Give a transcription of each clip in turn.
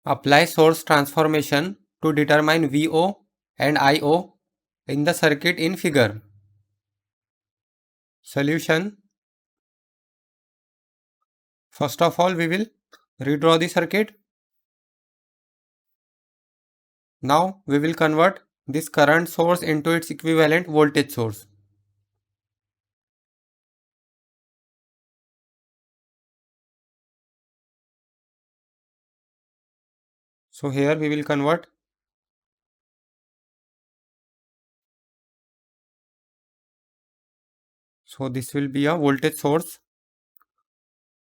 Apply source transformation to determine VO and IO in the circuit in figure. Solution. First of all, we will redraw the circuit. Now we will convert this current source into its equivalent voltage source. So here we will convert. So this will be a voltage source.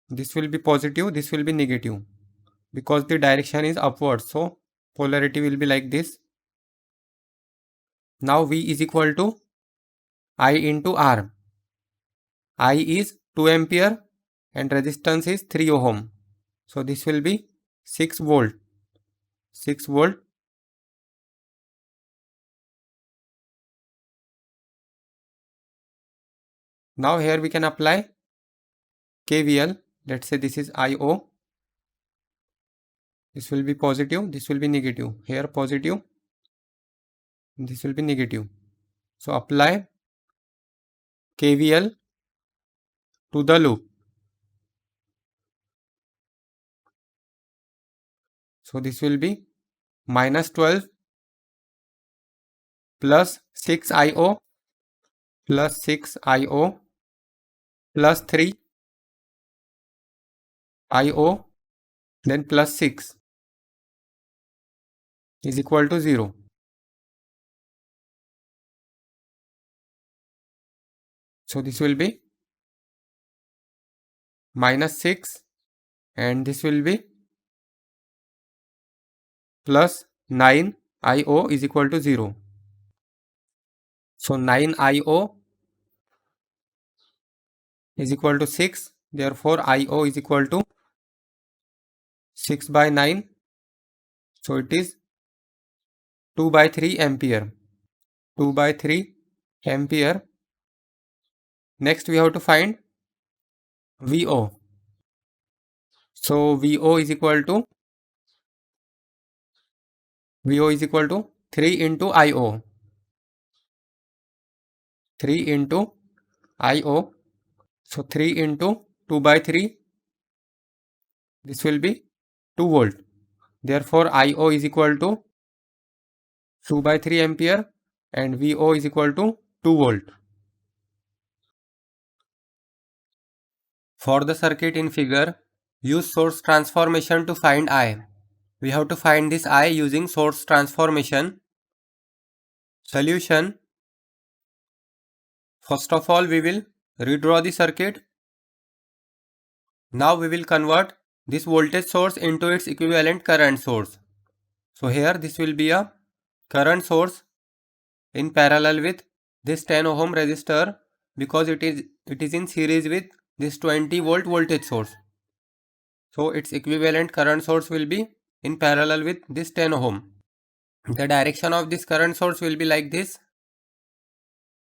This will be positive, this will be negative because the direction is upward. So polarity will be like this. Now V is equal to I into R. I is 2 ampere and resistance is 3 ohm. So this will be 6 volt. 6 volt. Now here we can apply KVL. Let's say this is IO. This will be positive, this will be negative. Here positive, this will be negative. So apply KVL to the loop. So this will be minus 12 plus 6 IO plus 6 IO plus 3 IO then plus 6 is equal to 0. So this will be minus 6 and this will be plus 9 IO is equal to 0. So 9 IO is equal to 6. Therefore IO is equal to 6 by 9. So it is 2 by 3 ampere. 2 by 3 ampere. Next we have to find VO. So VO is equal to 3 into IO. 3 into IO. So 3 into 2 by 3. This will be 2 volt. Therefore IO is equal to 2 by 3 ampere and VO is equal to 2 volt. For the circuit in figure, use source transformation to find I. We have to find this I using source transformation. Solution. First of all, we will redraw the circuit. Now we will convert this voltage source into its equivalent current source. So here this will be a current source in parallel with this 10 ohm resistor because it is in series with this 20 volt voltage source. So its equivalent current source will be in parallel with this 10 ohm. The direction of this current source will be like this.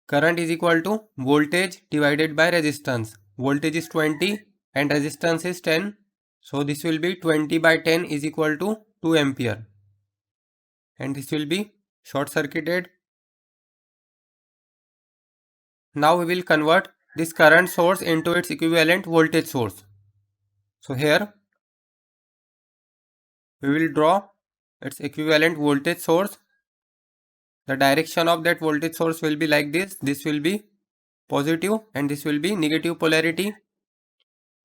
Current is equal to voltage divided by resistance. Voltage is 20 and resistance is 10. So this will be 20 by 10 is equal to 2 ampere. And this will be short circuited. Now we will convert this current source into its equivalent voltage source. So here we will draw its equivalent voltage source. The direction of that voltage source will be like this. This will be positive and this will be negative polarity.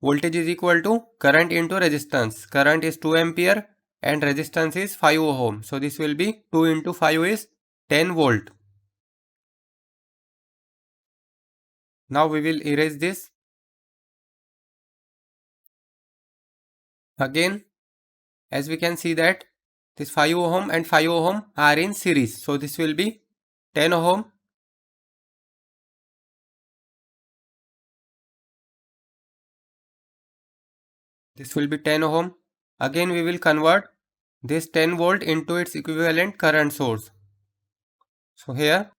Voltage is equal to current into resistance. Current is 2 ampere and resistance is 5 ohm. So this will be 2 into 5 is 10 volt. Now we will erase this. Again, as we can see that this 5 ohm and 5 ohm are in series. So this will be 10 ohm. This will be 10 ohm. Again we will convert this 10 volt into its equivalent current source. So here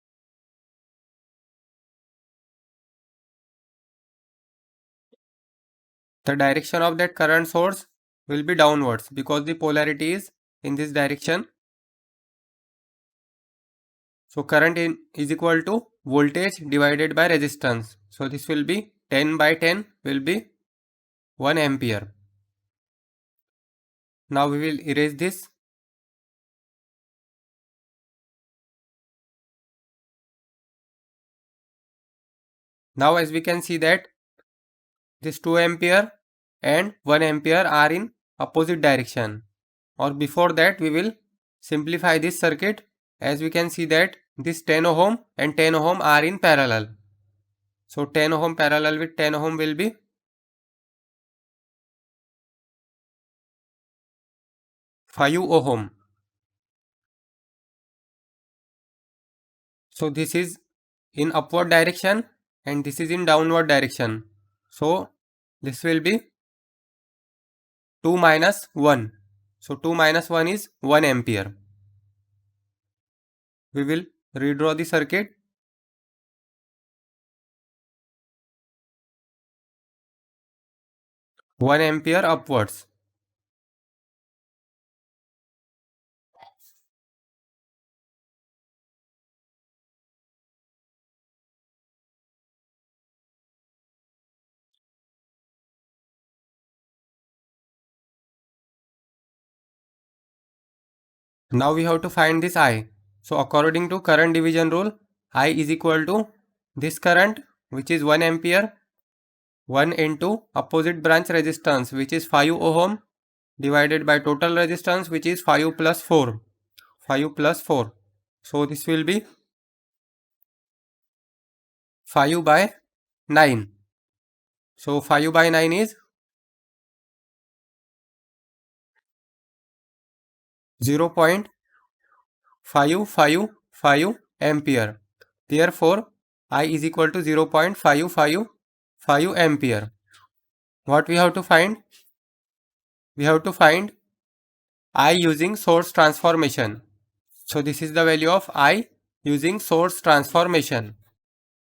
the direction of that current source will be downwards because the polarity is in this direction. So current is equal to voltage divided by resistance. So this will be 10 by 10 will be 1 ampere. Now we will erase this. Now as we can see that this 2 ampere and 1 ampere are in opposite direction. Or before that we will simplify this circuit. As we can see that this 10 ohm and 10 ohm are in parallel. So 10 ohm parallel with 10 ohm will be 5 ohm. So this is in upward direction and this is in downward direction. So this will be 2 minus 1. So 2 minus 1 is 1 ampere. We will redraw the circuit. One ampere upwards. Now we have to find this I. So according to current division rule, I is equal to this current which is 1 ampere 1 into opposite branch resistance which is 5 ohm divided by total resistance which is 5 plus 4. 5 plus 4. So this will be 5 by 9. So 5 by 9 is 0.555 ampere. Therefore, I is equal to 0.555 ampere. What we have to find? We have to find I using source transformation. So this is the value of I using source transformation.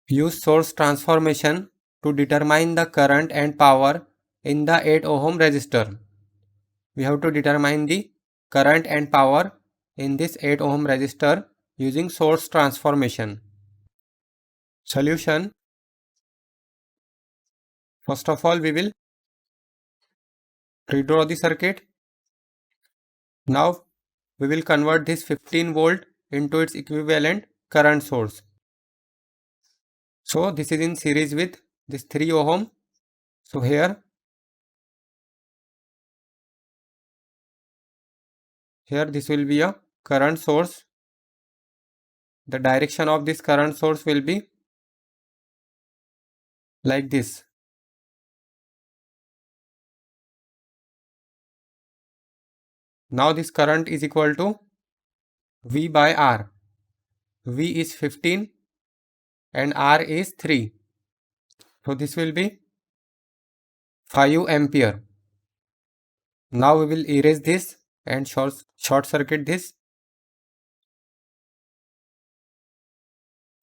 Use source transformation to determine the current and power in the 8 ohm resistor. We have to determine the current and power in this 8 ohm resistor using source transformation. Solution. First of all, we will redraw the circuit. Now we will convert this 15 volt into its equivalent current source. So this is in series with this 3 ohm. So here this will be a current source. The direction of this current source will be like this. Now this current is equal to V by R. V is 15 and R is 3. So this will be 5 ampere. Now we will erase this and short circuit this.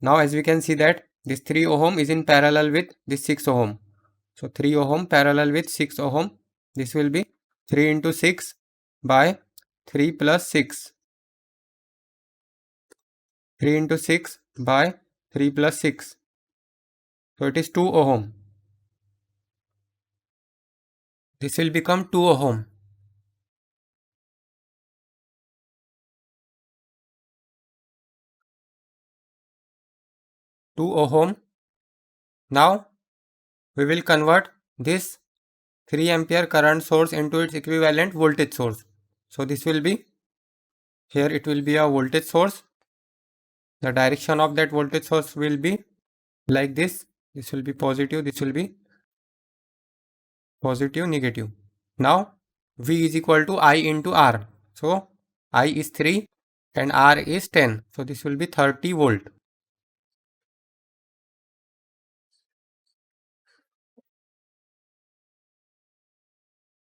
Now as we can see that this 3 ohm is in parallel with this 6 ohm. So 3 ohm parallel with 6 ohm. This will be 3 into 6 by 3 plus 6. 3 into 6 by 3 plus 6. So it is 2 ohm. This will become 2 ohm. 2 ohm. Now we will convert this 3 ampere current source into its equivalent voltage source. So this will be, here it will be a voltage source. The direction of that voltage source will be like this. This will be positive, this will be positive, negative. Now V is equal to I into R. So I is 3 and R is 10. So this will be 30 volt.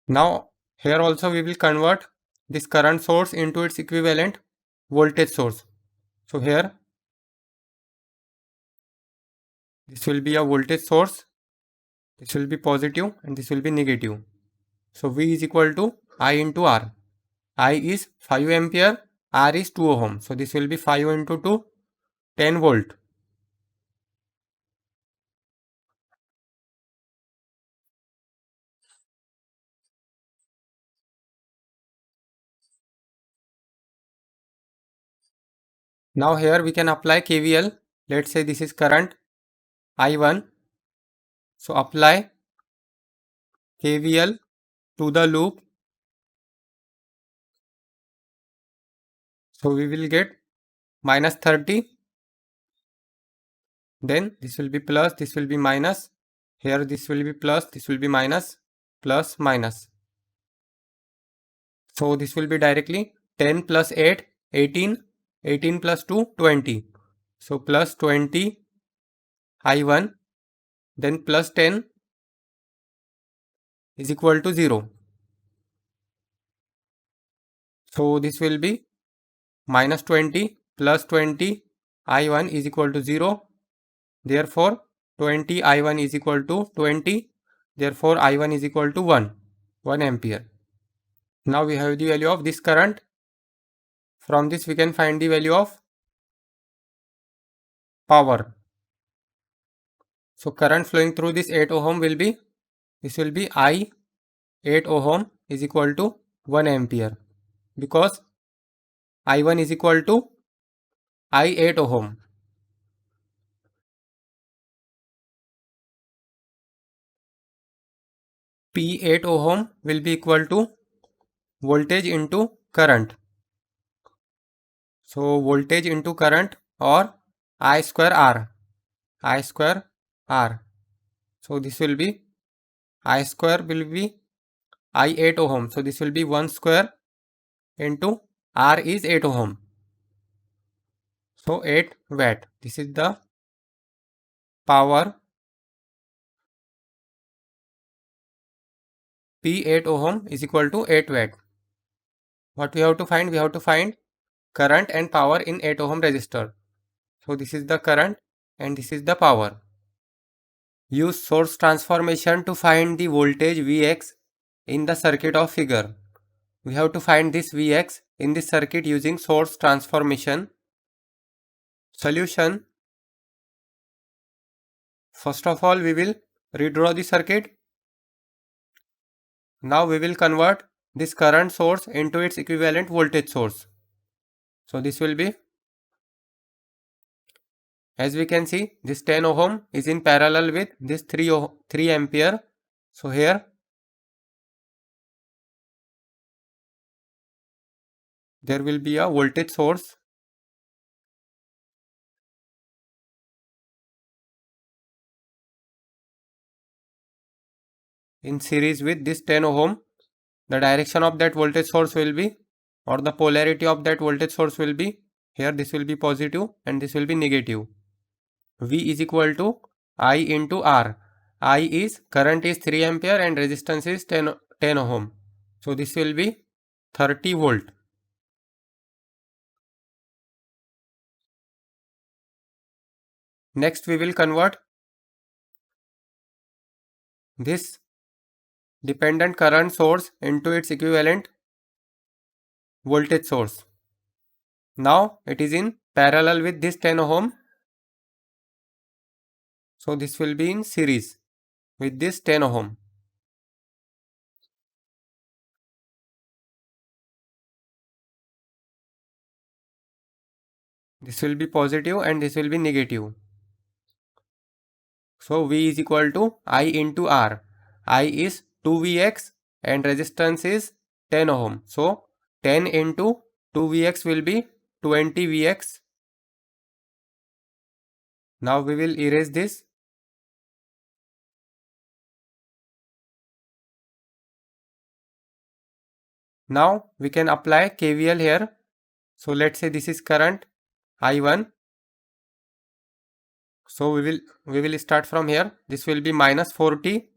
Now here also we will convert this current source into its equivalent voltage source. So here this will be a voltage source. This will be positive and this will be negative. So V is equal to I into R. I is 5 ampere, R is 2 ohm. So this will be 5 into 2, 10 volt. Now here we can apply KVL. Let's say this is current I1. So apply KVL to the loop. So we will get minus 30. Then this will be plus, this will be minus. Here this will be plus, this will be minus, plus, minus. So this will be directly 10 plus 8, 18, 18 plus 2, 20. So plus 20 I1, then plus 10 is equal to 0. So this will be minus 20 plus 20 I1 is equal to 0. Therefore 20 I1 is equal to 20. Therefore I1 is equal to 1 ampere. Now we have the value of this current. From this we can find the value of power. So current flowing through this 8 ohm will be, this will be I 8 ohm is equal to 1 ampere, because I1 is equal to I 8 ohm. P 8 ohm will be equal to voltage into current. So voltage into current, or I square R. I square R. So this will be, I square will be I 8 ohm. So this will be 1 square into R is 8 ohm. So 8 watt. This is the power. P 8 ohm is equal to 8 watt. What we have to find? We have to find current and power in 8 ohm resistor. So this is the current and this is the power. Use source transformation to find the voltage Vx in the circuit of figure. We have to find this Vx in this circuit using source transformation. Solution. First of all, we will redraw the circuit. Now we will convert this current source into its equivalent voltage source. So this will be, as we can see, this 10 ohm is in parallel with this 3 ampere. So here there will be a voltage source in series with this 10 ohm. The direction of that voltage source will be, or the polarity of that voltage source will be, here this will be positive and this will be negative. V is equal to I into R. I is, current is 3 ampere and resistance is 10 ohm. So this will be 30 volt. Next we will convert this dependent current source into its equivalent voltage source. Now it is in parallel with this 10 ohm. So this will be in series with this 10 ohm. This will be positive and this will be negative. So V is equal to I into R. I is 2Vx and resistance is 10 ohm. So 10 into 2Vx will be 20Vx. Now we will erase this. Now we can apply KVL here. So let's say this is current I1. So we will start from here. This will be minus 40,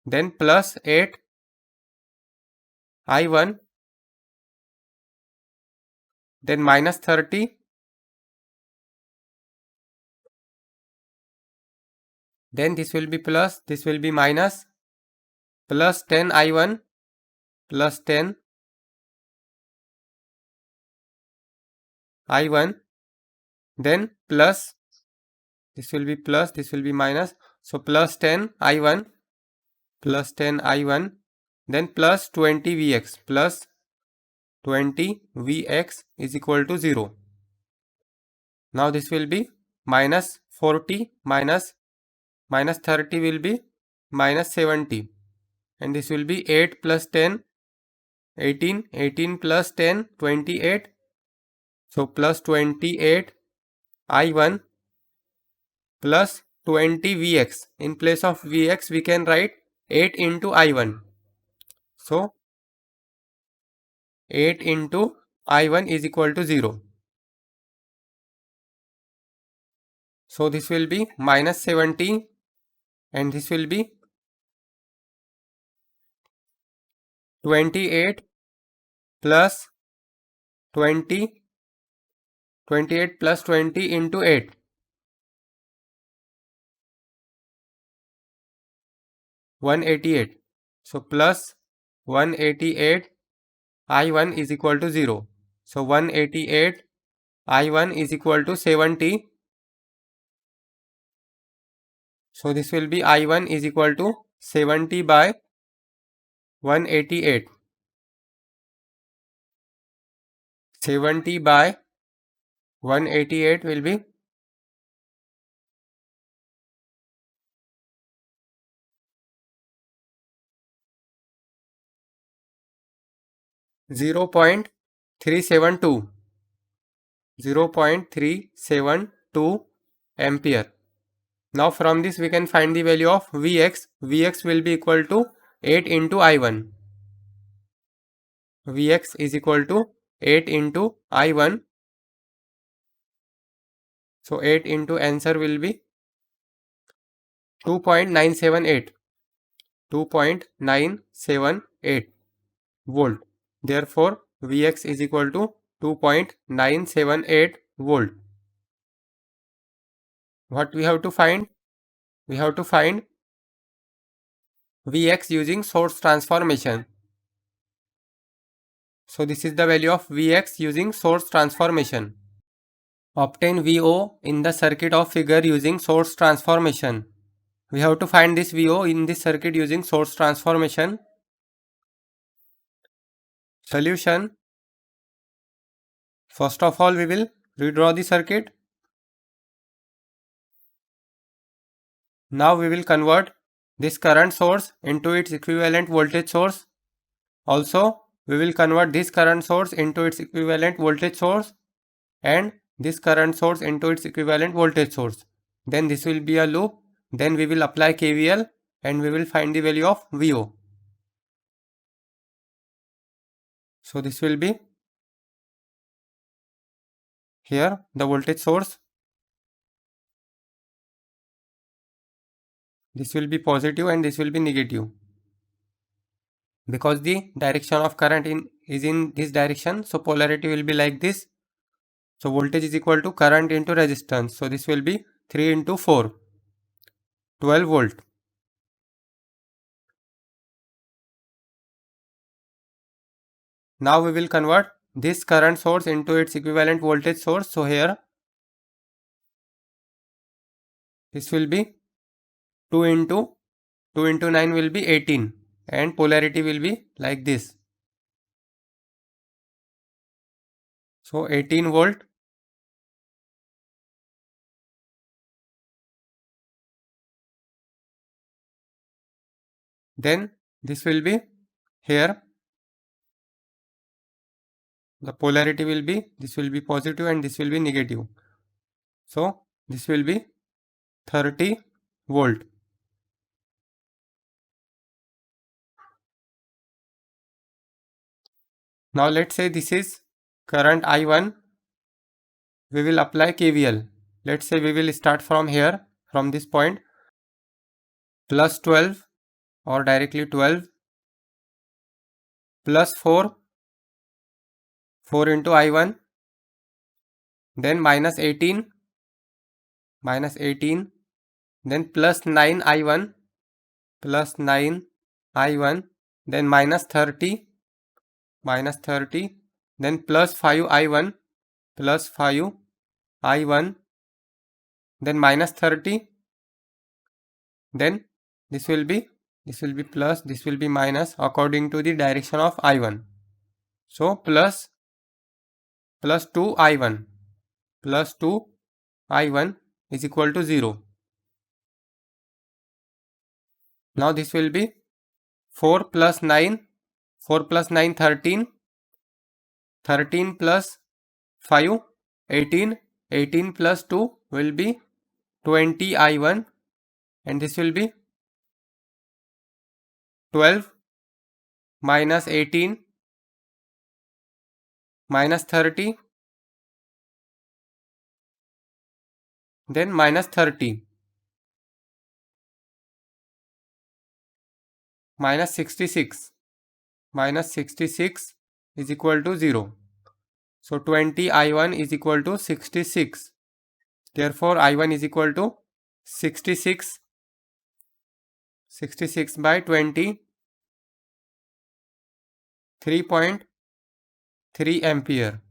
then plus 8 I1, then minus 30, then this will be plus, this will be minus, plus 10 I1 plus 10 I1, then plus, this will be plus, this will be minus, so plus 10 I1 plus 10 I1, then plus 20 Vx, plus 20 Vx is equal to 0. Now this will be minus 40 minus 30 will be minus 70, and this will be 8 plus 10, 18, 18 plus 10, 28, so plus 28 I1 plus 20 Vx. In place of Vx we can write 8 into I1. So 8 into I1 is equal to 0. So this will be minus 70, and this will be 28 plus 20, 28 plus 20 into 8. 188. So plus 188 I1 is equal to 0. So 188 I1 is equal to 70. So this will be I1 is equal to 70 by 188. 70 by 188 will be 0.372. 0.372 ampere. Now from this we can find the value of Vx. Vx will be equal to 8 into I1. Vx is equal to 8 into I1. So 8 into answer will be 2.978. 2.978 volt. Therefore Vx is equal to 2.978 volt. What we have to find? We have to find Vx using source transformation. So this is the value of Vx using source transformation. Obtain VO in the circuit of figure using source transformation. We have to find this VO in this circuit using source transformation. Solution. First of all, we will redraw the circuit. Now we will convert this current source into its equivalent voltage source. Also, we will convert this current source into its equivalent voltage source, and this current source into its equivalent voltage source. Then this will be a loop. Then we will apply KVL and we will find the value of VO. So this will be here the voltage source. This will be positive and this will be negative. Because the direction of current is in this direction, so polarity will be like this. So voltage is equal to current into resistance. So this will be 3 into 4, 12 volt. Now we will convert this current source into its equivalent voltage source. So here this will be 2 into 9 will be 18, and polarity will be like this. So 18 volt. Then this will be here. The polarity will be, this will be positive and this will be negative. So this will be 30 volt. Now let's say this is current I1. We will apply KVL. Let's say we will start from here, from this point, plus 12 or directly 12 plus 4, 4 into I1, then minus 18, then plus 9 I1, plus 9 I1, then minus 30, then plus 5I1, plus 5I1, then minus 30, then this will be plus, this will be minus according to the direction of I1. So plus 2I1 is equal to 0. Now this will be 4 plus 9, 13, 13 plus 5, 18, 18 plus 2 will be 20I1, and this will be 12 minus 18 minus 30, then minus 30, minus 66, is equal to 0. So 20I1 is equal to 66. Therefore I1 is equal to 66 by 20, 3.3 ampere.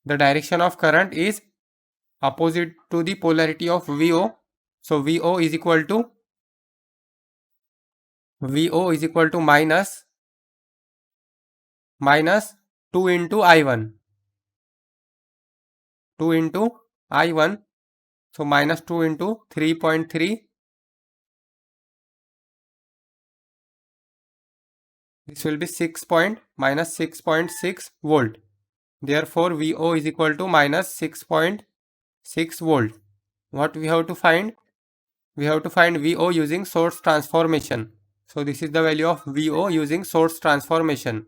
The direction of current is opposite to the polarity of VO. So VO is equal to minus 2 into I1. 2 into I1. So minus 2 into 3.3. This will be minus 6.6 volt. Therefore VO is equal to minus 6.6 volt. What we have to find? We have to find VO using source transformation. So this is the value of VO using source transformation.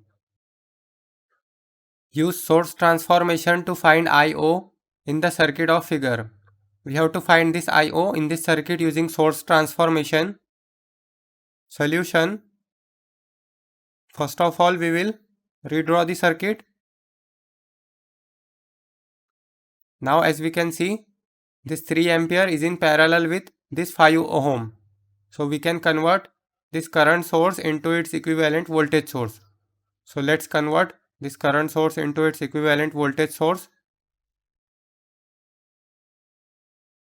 Use source transformation to find IO in the circuit of figure. We have to find this IO in this circuit using source transformation. Solution. First of all, we will redraw the circuit. Now as we can see, this 3 ampere is in parallel with this 5 ohm. So we can convert this current source into its equivalent voltage source. So let's convert this current source into its equivalent voltage source.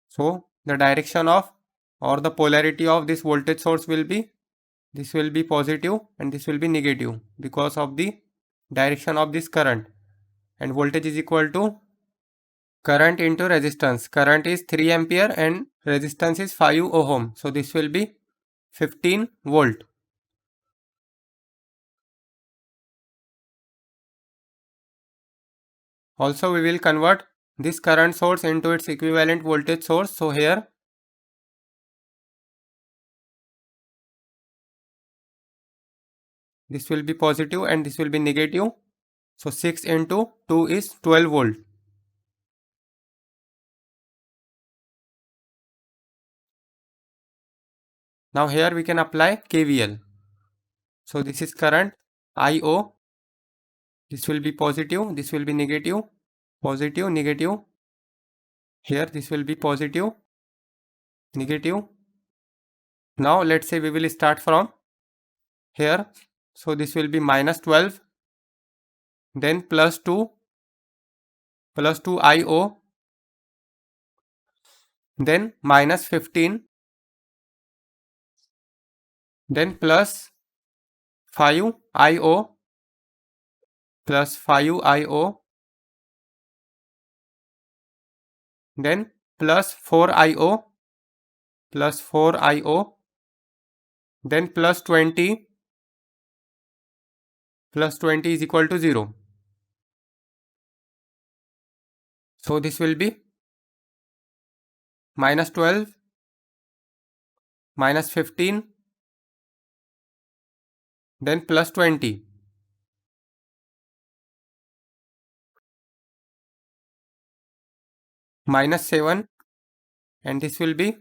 So the direction of or the polarity of this voltage source will be, this will be positive and this will be negative because of the direction of this current. And voltage is equal to current into resistance. Current is 3 ampere and resistance is 5 ohm. So this will be 15 volt. Also we will convert this current source into its equivalent voltage source. So here this will be positive and this will be negative. So 6 into 2 is 12 volt. Now here we can apply KVL. So this is current IO. This will be positive, this will be negative, positive, negative. Here this will be positive, negative. Now let's say we will start from here. So this will be minus 12, then plus 2 IO, then minus 15, then plus 5 IO, plus 5 IO, then plus 4 IO, then plus 20 is equal to 0. So this will be minus 12, minus 15, then plus 20. Minus 7, and this will be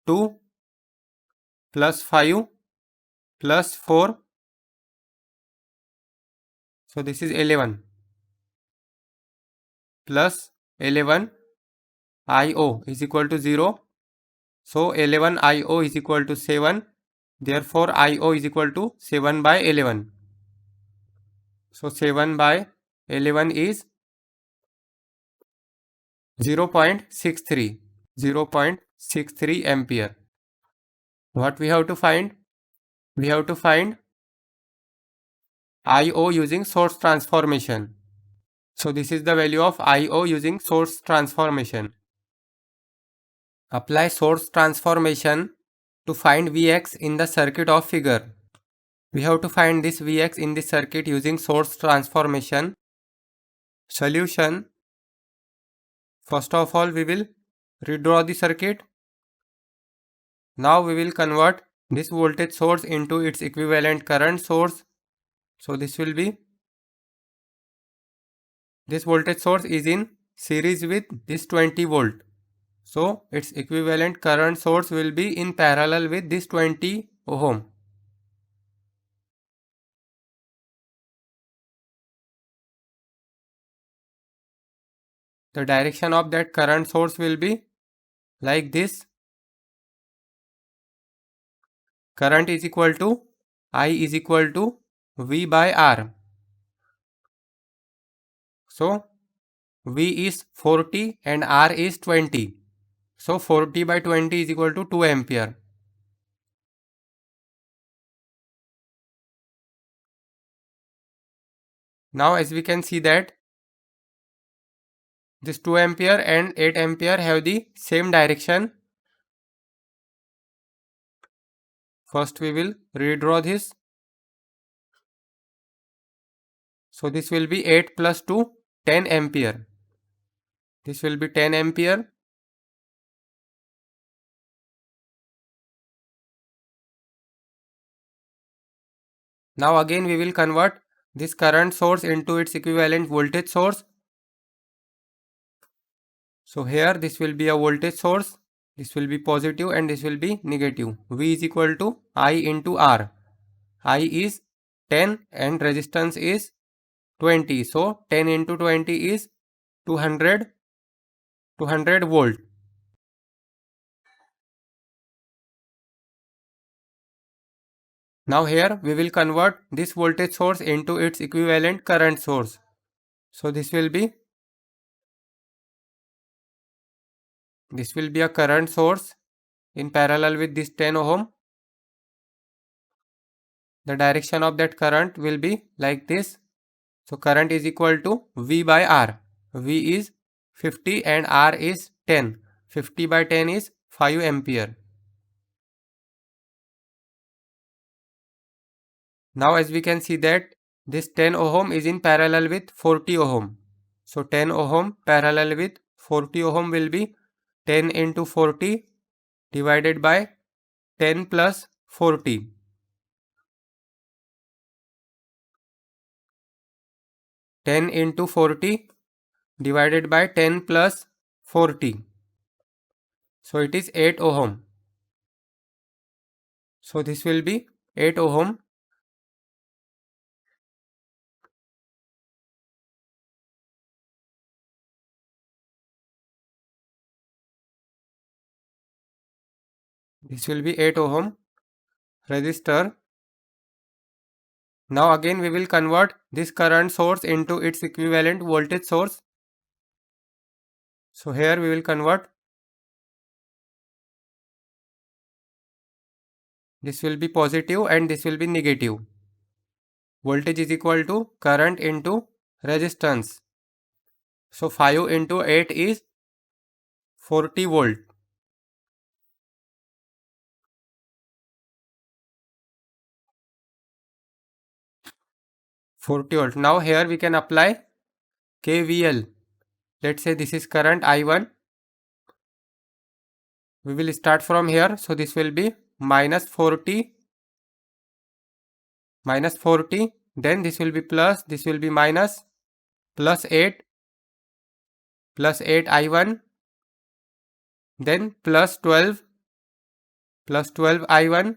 2 plus 5 plus 4. So this is 11 plus 11 IO is equal to 0. So 11 IO is equal to 7. Therefore, IO is equal to 7 by 11. So 7 by 11 is 0.63. 0.63 ampere. What we have to find? We have to find IO using source transformation. So this is the value of IO using source transformation. Apply source transformation to find Vx in the circuit of figure. We have to find this Vx in the circuit using source transformation. Solution. First of all, we will redraw the circuit. Now we will convert this voltage source into its equivalent current source. So this will be, this voltage source is in series with this 20 volt. So its equivalent current source will be in parallel with this 20 ohm. The direction of that current source will be like this. Current is equal to I is equal to V by R. So V is 40 and R is 20. So 40 by 20 is equal to 2 ampere. Now as we can see that this 2 ampere and 8 ampere have the same direction. First we will redraw this. So this will be 8 plus 2, 10 ampere. This will be 10 ampere. Now again we will convert this current source into its equivalent voltage source. So here this will be a voltage source. This will be positive and this will be negative. V is equal to I into R. I is 10 and resistance is 20. So 10 into 20 is 200 volt. Now here we will convert this voltage source into its equivalent current source. So this will be a current source in parallel with this 10 ohm. The direction of that current will be like this. So current is equal to V by R. V is 50 and R is 10. 50 by 10 is 5 ampere. Now as we can see that this 10 ohm is in parallel with 40 ohm. So 10 ohm parallel with 40 ohm will be 10 into 40 divided by 10 plus 40. 10 into 40 divided by 10 plus 40. So it is 8 ohm. So this will be 8 ohm. This will be 8 ohm resistor. Now again we will convert this current source into its equivalent voltage source. So here we will convert. This will be positive and this will be negative. Voltage is equal to current into resistance. So 5 into 8 is 40 volt. 40 volt. Now here we can apply KVL. Let's say this is current I1. We will start from here. So this will be minus 40. Then this will be plus. This will be minus. Plus 8. Plus 8 I1. Then plus 12. Plus 12 I1.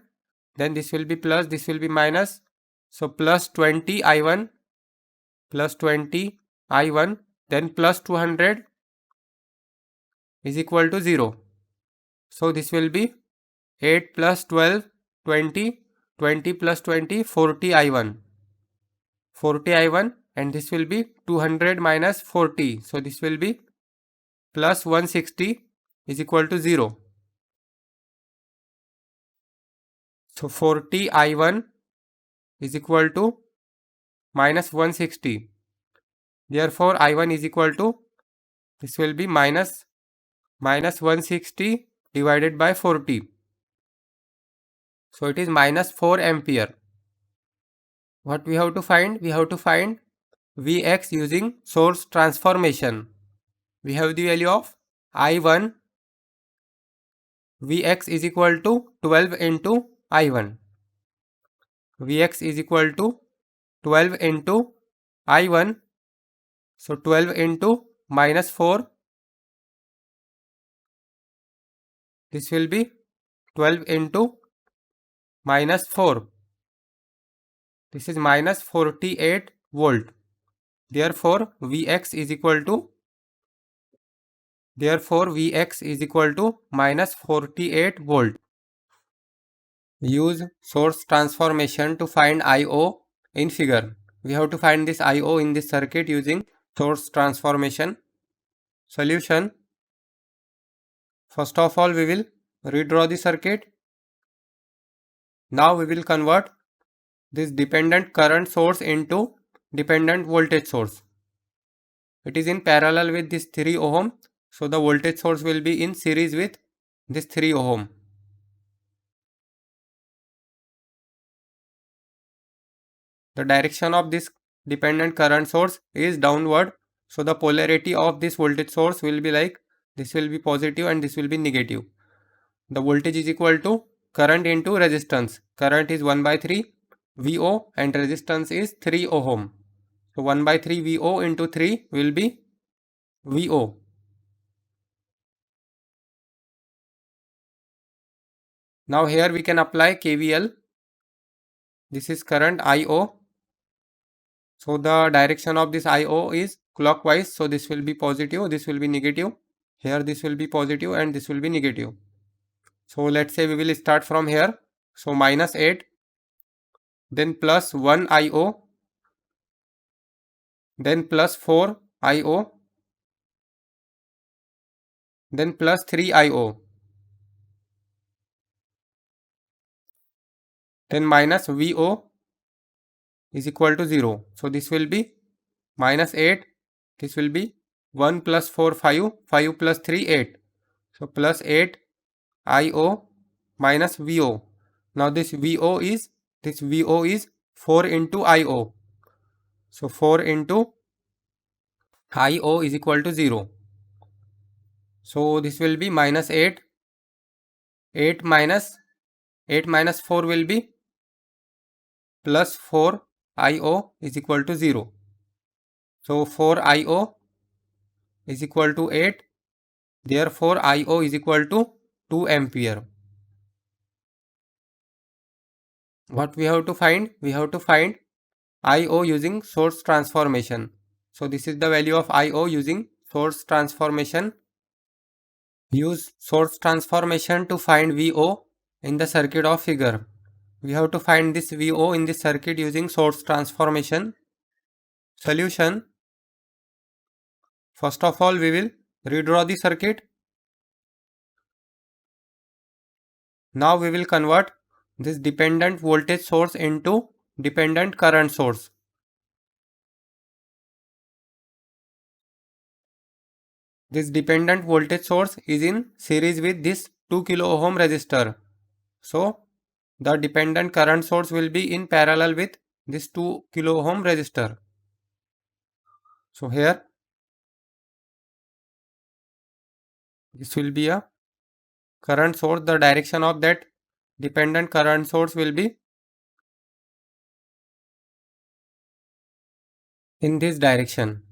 Then this will be plus. This will be minus. So plus 20 I1. Plus 20 I1. Then plus 200 is equal to 0. So this will be 8 plus 12 20, 20 plus 20, 40 I1. 40 I1, and this will be 200 minus 40. So this will be plus 160 is equal to 0. So 40 I1 is equal to minus 160. Therefore I1 is equal to, this will be minus 160 divided by 40. So it is minus 4 ampere. What we have to find? We have to find Vx using source transformation. We have the value of I1. Vx is equal to 12 into I1. Vx is equal to 12 into I1. So 12 into minus 4. This will be 12 into minus 4. This is minus 48 volt. Therefore Vx is equal to minus 48 volt. Use source transformation to find I/O in figure. We have to find this I/O in this circuit using source transformation. Solution. First of all, we will redraw the circuit. Now we will convert this dependent current source into dependent voltage source. It is in parallel with this 3 ohm. So the voltage source will be in series with this 3 ohm. The direction of this dependent current source is downward. So the polarity of this voltage source will be like, this will be positive and this will be negative. The voltage is equal to current into resistance. Current is 1 by 3 VO and resistance is 3 ohm. So 1 by 3 VO into 3 will be VO. Now here we can apply KVL. This is current IO. So the direction of this IO is clockwise. So this will be positive, this will be negative. Here this will be positive and this will be negative. So let's say we will start from here. So minus 8, then plus 1 IO, then plus 4 IO, then plus 3 IO, then minus VO is equal to 0. So this will be minus 8, this will be 1 plus 4 5, 5 plus 3 8. So plus 8 IO minus VO. Now this VO is 4 into IO. So 4 into IO is equal to 0. So this will be minus 8. 8 minus 4 will be plus 4 IO is equal to 0. So 4 IO is equal to 8. Therefore IO is equal to 2 ampere. What we have to find? We have to find IO using source transformation. So this is the value of IO using source transformation. Use source transformation to find VO in the circuit of figure. We have to find this VO in this circuit using source transformation. Solution. First of all, we will redraw the circuit. Now we will convert this dependent voltage source into dependent current source. This dependent voltage source is in series with this 2 kilo ohm resistor. So the dependent current source will be in parallel with this 2 kilo ohm resistor. So here this will be a current source. The direction of that dependent current source will be in this direction,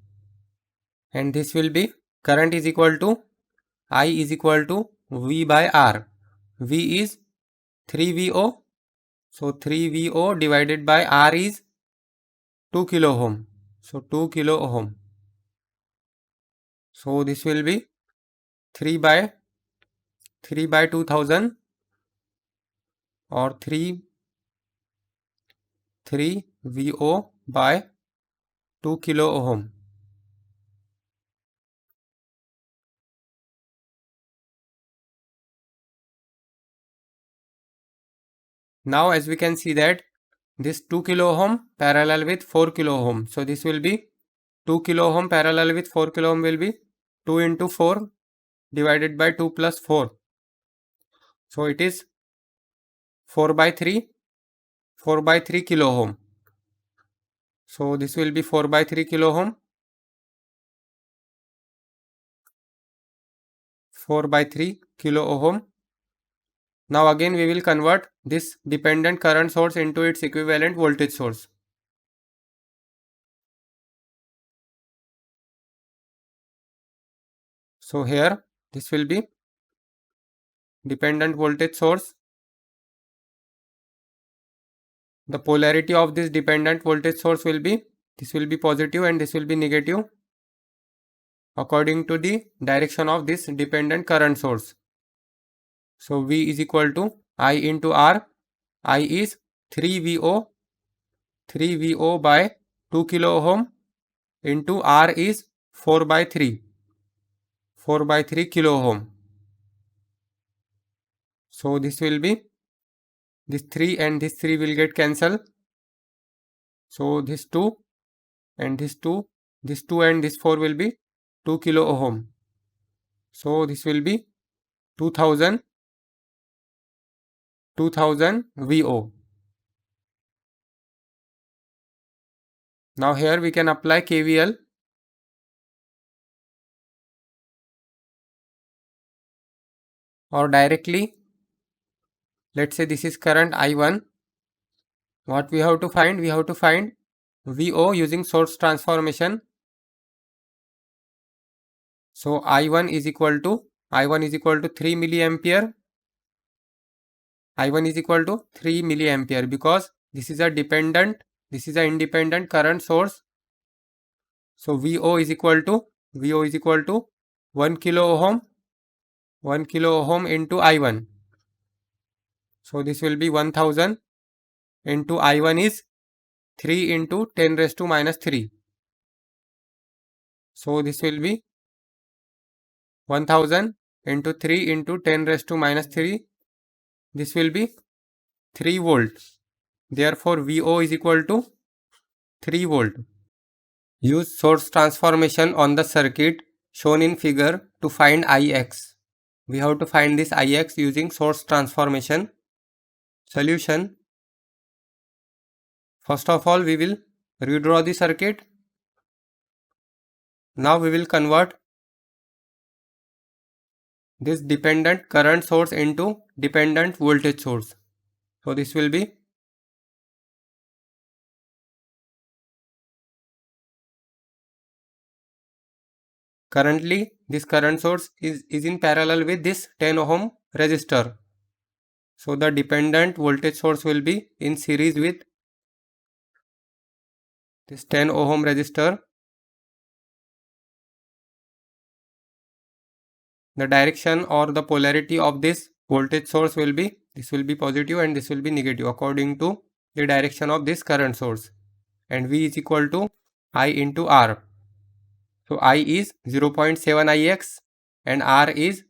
and this will be current is equal to I is equal to V by R. V is 3 VO. So 3 VO divided by R is 2 kilo ohm. So 2 kilo ohm. So this will be 3 by 2000 or 3 VO by 2 kilo ohm. Now as we can see that this 2 kilo ohm parallel with 4 kilo ohm. So this will be 2 kilo ohm parallel with 4 kilo ohm will be 2 into 4 divided by 2 plus 4. So it is 4 by 3 kilo ohm. So this will be 4 by 3 kilo ohm. 4 by 3 kilo ohm. Now again we will convert this dependent current source into its equivalent voltage source. So here this will be dependent voltage source. The polarity of this dependent voltage source will be, this will be positive and this will be negative according to the direction of this dependent current source. So V is equal to I into R. I is 3 VO by 2 kilo ohm into R is 4 by 3 kilo ohm. So this will be, this 3 and this 3 will get cancelled. So this 2 and this 2 and this 4 will be 2 kilo ohm. So this will be 2000 VO. Now here we can apply KVL. Or directly, let's say this is current I1. What we have to find? We have to find VO using source transformation. So I1 is equal to 3 milliampere. I1 is equal to 3 milliampere because this is an independent current source. So VO is equal to 1 kilo ohm into I1. So this will be 1000 into I1 is 3 into 10 raised to minus 3. So this will be 1000 into 3 into 10 raised to minus 3. This will be 3 volts. Therefore VO is equal to 3 volt. Use source transformation on the circuit shown in figure to find Ix. We have to find this Ix using source transformation. Solution. First of all, we will redraw the circuit. Now we will convert this dependent current source into dependent voltage source. So this will be currently this current source is in parallel with this 10 ohm resistor. So the dependent voltage source will be in series with this 10 ohm resistor. The direction or the polarity of this voltage source will be, this will be positive and this will be negative according to the direction of this current source. And V is equal to I into R. So I is 0.7 Ix and R is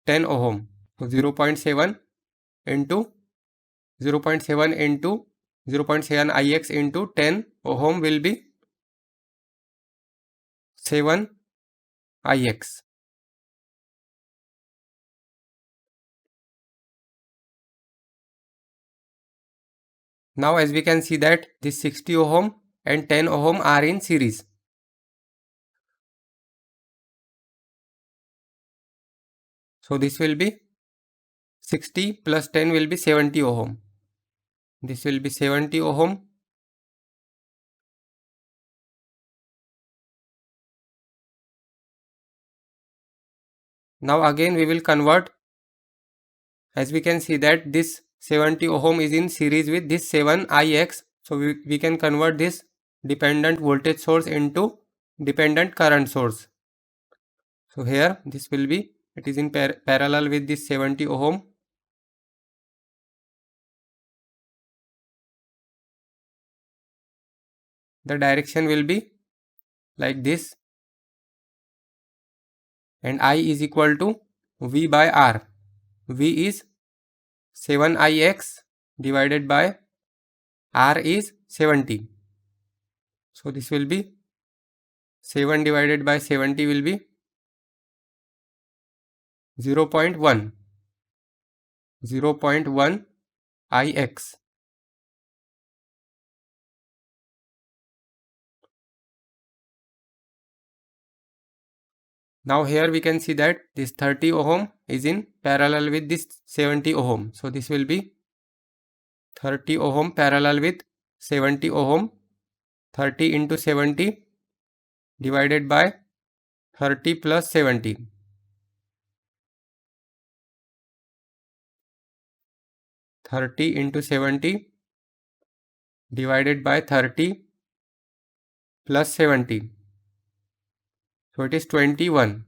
10 ohm. So 0.7 into 0.7 Ix into 10 ohm will be 7 Ix. Now as we can see that this 60 ohm and 10 ohm are in series. So this will be 60 plus 10 will be 70 ohm. This will be 70 ohm. Now again we will convert. As we can see that this 70 ohm is in series with this 7 Ix. So we can convert this dependent voltage source into dependent current source. So here this will be, it is in parallel with this 70 ohm. the direction will be like this, and I is equal to V by R. V is 7Ix divided by R is 70. So this will be 7 divided by 70 will be 0.1. 0.1 Ix. Now here we can see that this 30 ohm is in parallel with this 70 ohm. So this will be 30 ohm parallel with 70 ohm. 30 into 70 divided by 30 plus 70. 30 into 70 divided by 30 plus 70. So it is 21.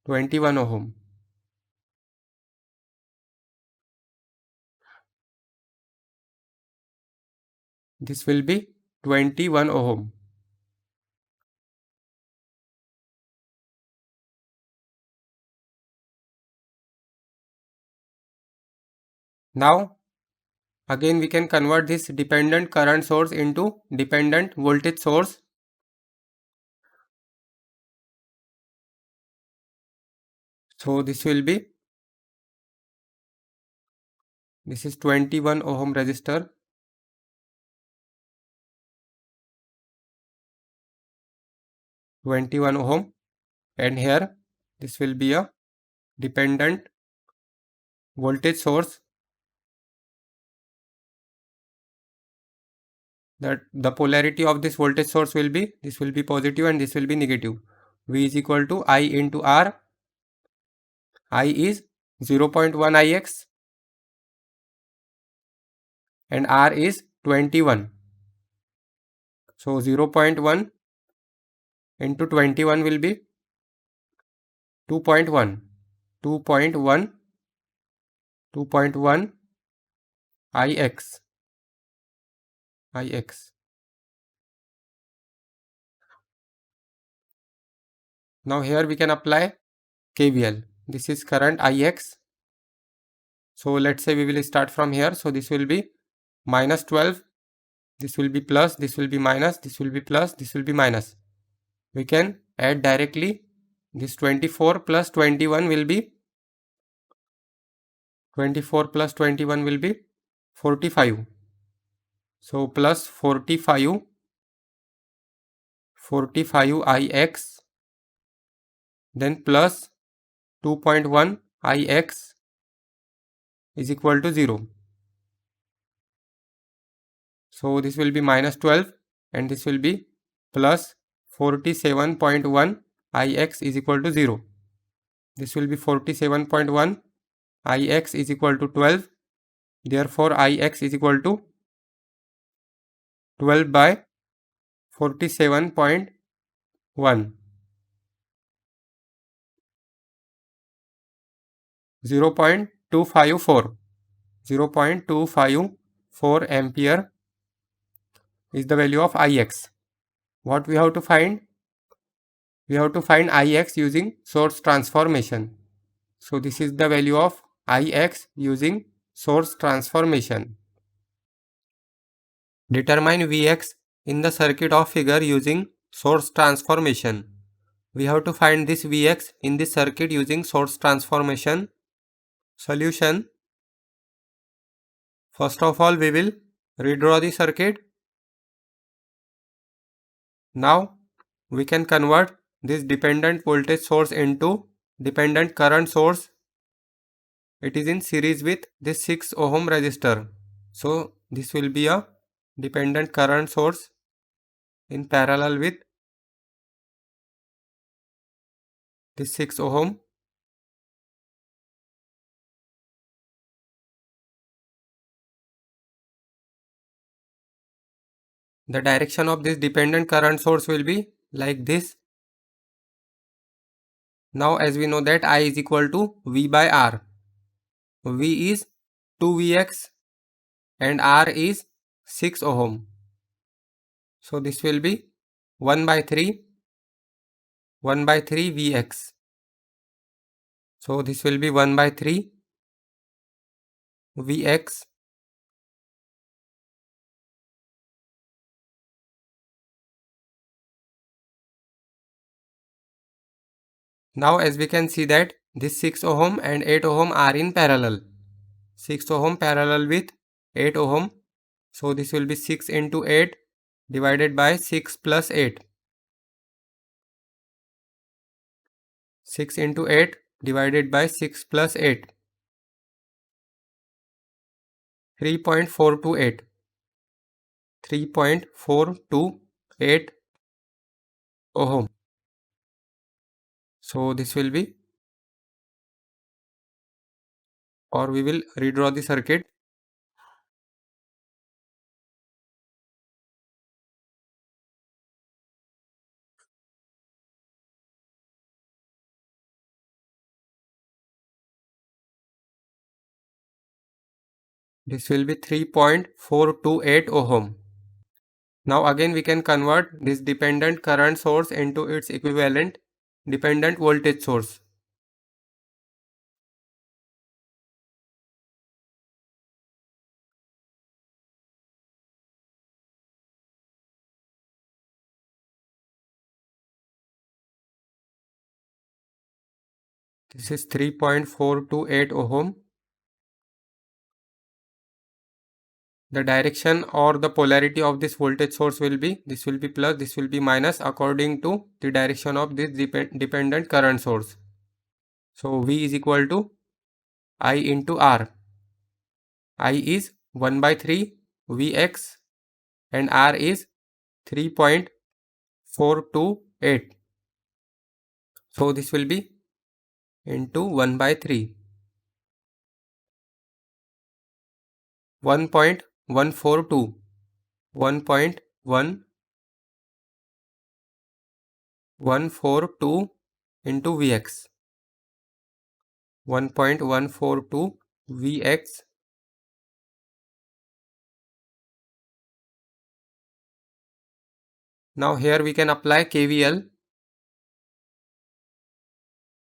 21 ohm. This will be 21 ohm. Now again we can convert this dependent current source into dependent voltage source. So this will be, this is 21 ohm resistor. 21 ohm, and here this will be a dependent voltage source, that the polarity of this voltage source will be, this will be positive and this will be negative. V is equal to I into R. I is 0.1 Ix and R is 21. So 0.1 into 21 will be 2.1. 2.1 2.1 Ix. Now here we can apply KVL. This is current Ix. So let's say we will start from here. So this will be minus 12. This will be plus, this will be minus, this will be plus, this will be minus. We can add directly. This 24 plus 21 will be 24 plus 21 will be 45. So plus 45 Ix, then plus 2.1 Ix is equal to 0. So this will be minus 12 and this will be plus 47.1 Ix is equal to 0. This will be 47.1. Ix is equal to 12. Therefore Ix is equal to 12 by 47.1. 0.254. 0.254 ampere is the value of Ix. What we have to find? We have to find Ix using source transformation. So this is the value of Ix using source transformation. Determine Vx in the circuit of figure using source transformation. We have to find this Vx in this circuit using source transformation. Solution. First of all, we will redraw the circuit. Now we can convert this dependent voltage source into dependent current source. It is in series with this 6 ohm resistor. So this will be a dependent current source in parallel with this 6 ohm. The direction of this dependent current source will be like this. Now as we know that I is equal to V by R. V is 2Vx and R is 6 ohm. So this will be 1 by 3 Vx. So this will be 1 by 3 Vx. Now as we can see that this 6 ohm and 8 ohm are in parallel. 6 ohm parallel with 8 ohm. So this will be 6 into 8 divided by 6 plus 8. 6 into 8 divided by 6 plus 8. 3.428. 3.428 ohm. So this will be, or we will redraw the circuit. This will be 3.428 ohm. Now again we can convert this dependent current source into its equivalent dependent voltage source. This is 3.428 ohm. The direction or the polarity of this voltage source will be, this will be plus, this will be minus according to the direction of this dependent current source. So V is equal to I into R. I is 1 by 3 Vx and R is 3.428. So this will be into 1 by 3. 1.142. 1.142 into Vx. 1.142 Vx. Now here we can apply KVL.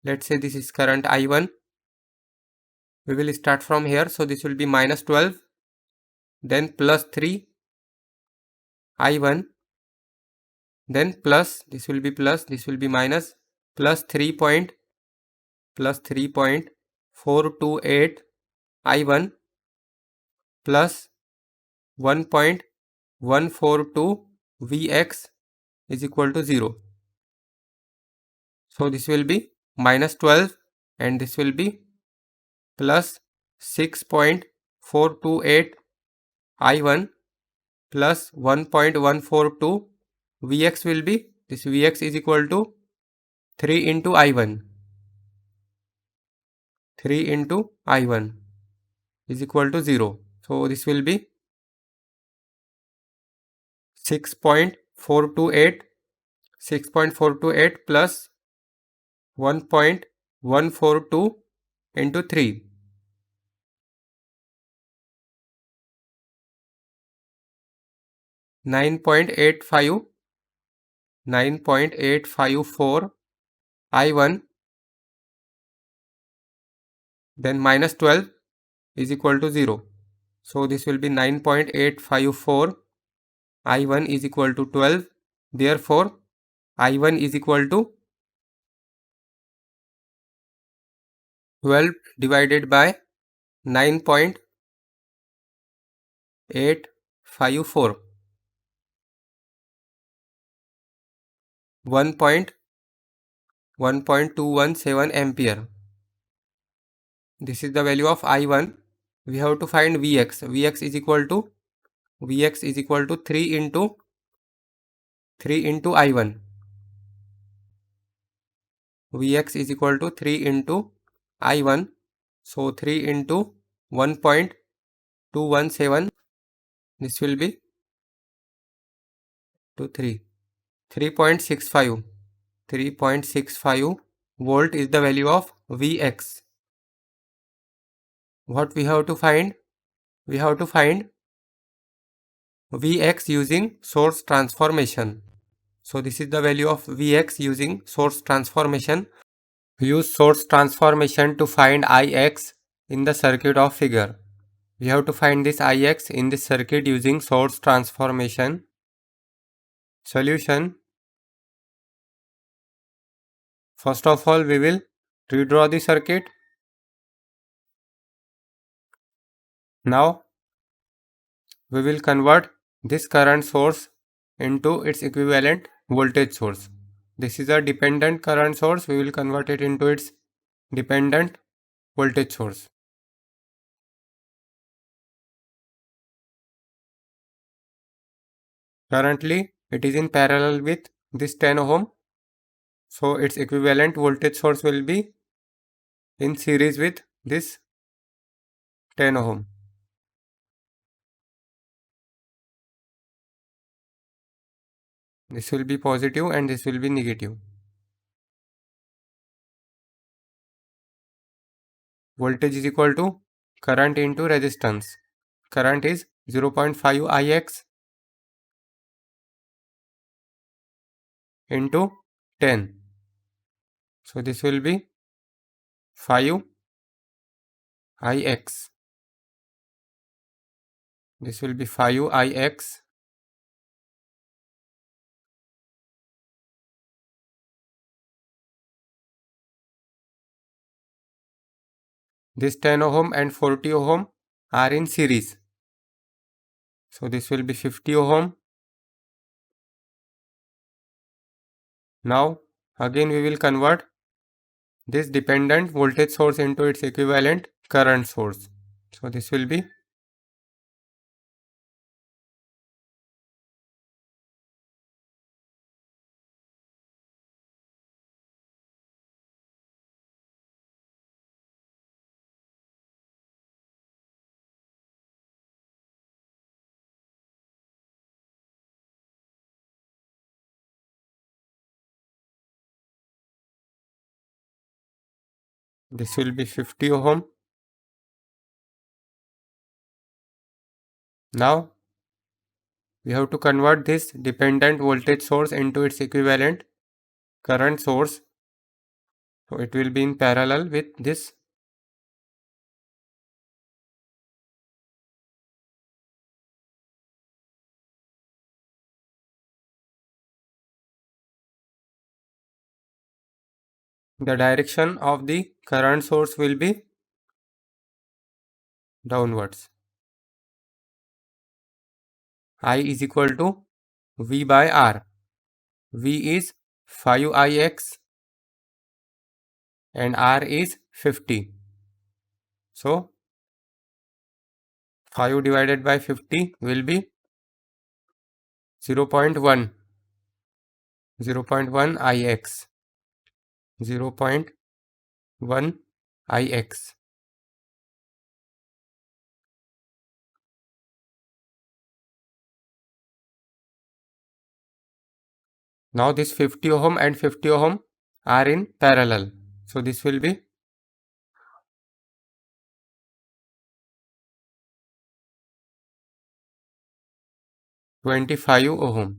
Let's say this is current I1. We will start from here. So this will be minus 12. Then plus 3 I1. Then plus, this will be plus, this will be minus, plus 3.428 I1 plus 1.142 Vx is equal to 0. So this will be minus 12 and this will be plus 6.428 I1 plus 1.142 Vx will be, this Vx is equal to 3 into I1. 3 into I1 is equal to 0. So this will be 6.428 plus 1.142 into 3. 9.854 I1 then minus 12 is equal to 0. So this will be 9.854 I1 is equal to 12. Therefore, I1 is equal to 12 divided by 9.854. 1.217 ampere. This is the value of I1. We have to find Vx. Vx is equal to 3 into I1. Vx is equal to 3 into I1. So 3 into 1.217. This will be 3.65. 3.65 volt is the value of Vx. What we have to find? We have to find Vx using source transformation. So this is the value of Vx using source transformation. Use source transformation to find Ix in the circuit of figure. We have to find this Ix in this circuit using source transformation. Solution. First of all, we will redraw the circuit. Now, we will convert this current source into its equivalent voltage source. This is a dependent current source. We will convert it into its dependent voltage source. Currently, it is in parallel with this 10 ohm. So, its equivalent voltage source will be in series with this 10 ohm. This will be positive and this will be negative. Voltage is equal to current into resistance. Current is 0.5 Ix into 10. So this will be 5 Ix. This will be 5 Ix. This 10 ohm and 40 ohm are in series. So this will be 50 ohm. Now again we will convert this dependent voltage source into its equivalent current source. So this will be this will be 50 ohm. Now we have to convert this dependent voltage source into its equivalent current source. So it will be in parallel with this. The direction of the current source will be downwards. I is equal to V by R. V is 5Ix and R is 50. So 5 divided by 50 will be 0.1. 0.1 Ix. 0.1 Ix. Now this 50 ohm and 50 ohm are in parallel. So this will be 25 ohm.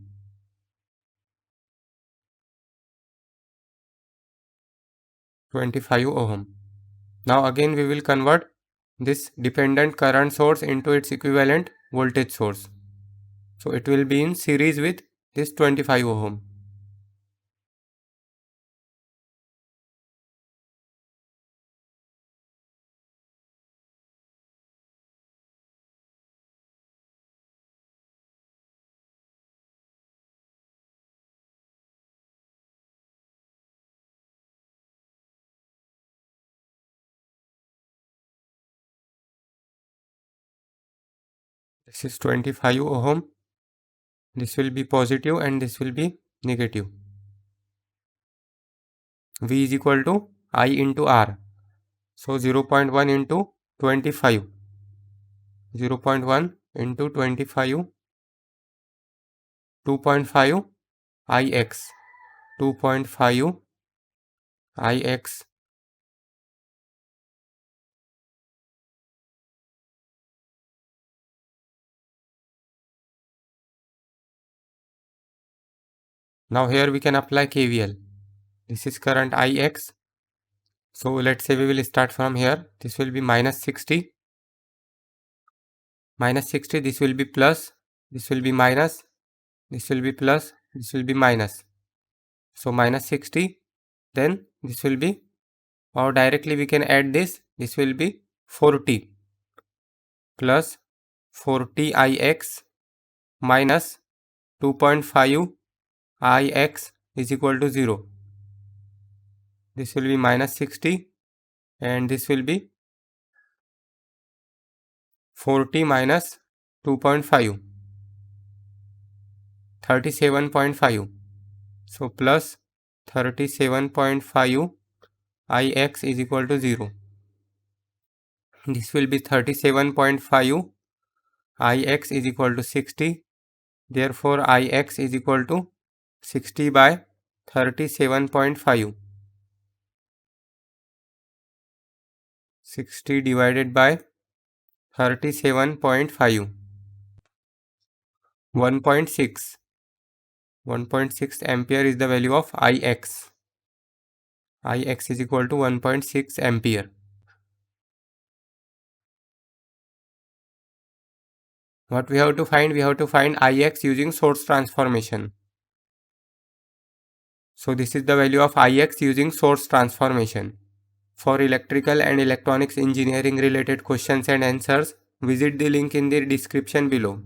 25 ohm. Now again we will convert this dependent current source into its equivalent voltage source. So it will be in series with this 25 ohm. This is 25 ohm. This will be positive and this will be negative. V is equal to I into R. So 0.1 into 25. 0.1 into 25. 2.5 Ix. 2.5 Ix. Now here we can apply KVL. This is current Ix. So let's say we will start from here. This will be minus 60. Minus 60, this will be plus, this will be minus, this will be plus, this will be minus. So minus 60, then this will be, or directly we can add this will be 40 plus 40 Ix minus 2.5 Ix is equal to 0. This will be minus 60 and this will be 40 minus 2.5, 37.5. So plus 37.5 Ix is equal to 0. This will be 37.5 Ix is equal to 60. Therefore, Ix is equal to 60 by 37.5. 60 divided by 37.5. 1.6. 1.6 ampere is the value of Ix. Ix is equal to 1.6 ampere. What we have to find? We have to find Ix using source transformation. So this is the value of Ix using source transformation. For electrical and electronics engineering related questions and answers, visit the link in the description below.